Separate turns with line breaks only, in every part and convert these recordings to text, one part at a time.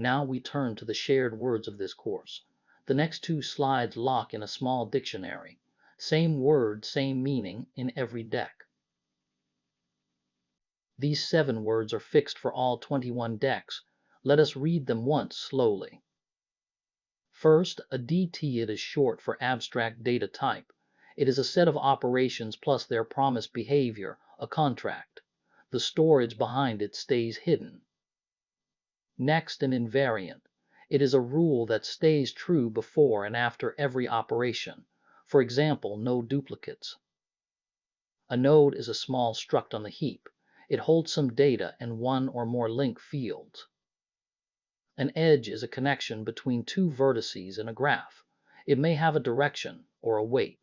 Now we turn to the shared words of this course. The next two slides lock in a small dictionary. Same word, same meaning in every deck. These 7 words are fixed for all 21 decks. Let us read them once slowly. First, a DT it is short for abstract data type. It is a set of operations plus their promised behavior, a contract. The storage behind it stays hidden. Next, an invariant. It is a rule that stays true before and after every operation. For example, no duplicates. A node is a small struct on the heap. It holds some data and one or more link fields. An edge is a connection between 2 vertices in a graph. It may have a direction or a weight.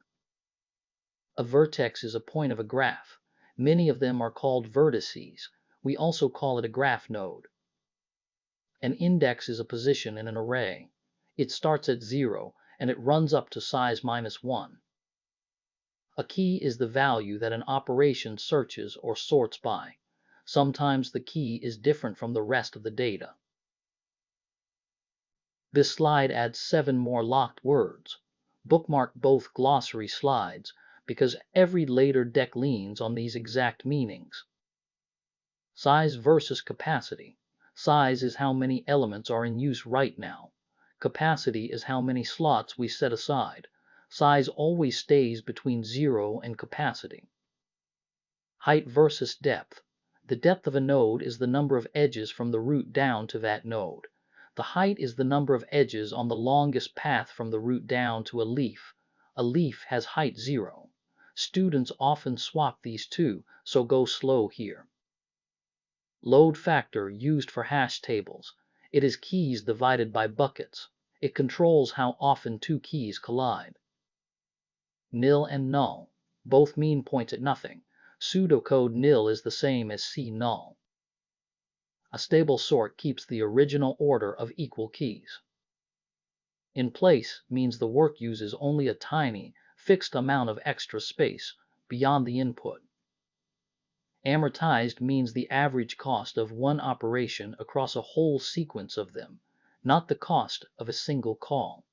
A vertex is a point of a graph. Many of them are called vertices. We also call it a graph node. An index is a position in an array. It starts at 0 and it runs up to size -1. A key is the value that an operation searches or sorts by. Sometimes the key is different from the rest of the data. This slide adds 7 more locked words. Bookmark both glossary slides because every later deck leans on these exact meanings. Size versus capacity. Size is how many elements are in use right now. Capacity is how many slots we set aside. Size always stays between 0 and capacity. Height versus depth. The depth of a node is the number of edges from the root down to that node. The height is the number of edges on the longest path from the root down to a leaf. A leaf has height 0. Students often swap these two, so go slow here. Load factor used for hash tables. It is keys divided by buckets. It controls how often 2 keys collide. Nil and null. Both mean points at nothing. Pseudocode nil is the same as C null. A stable sort keeps the original order of equal keys. In place means the work uses only a tiny, fixed amount of extra space beyond the input. Amortized means the average cost of one operation across a whole sequence of them, not the cost of a single call.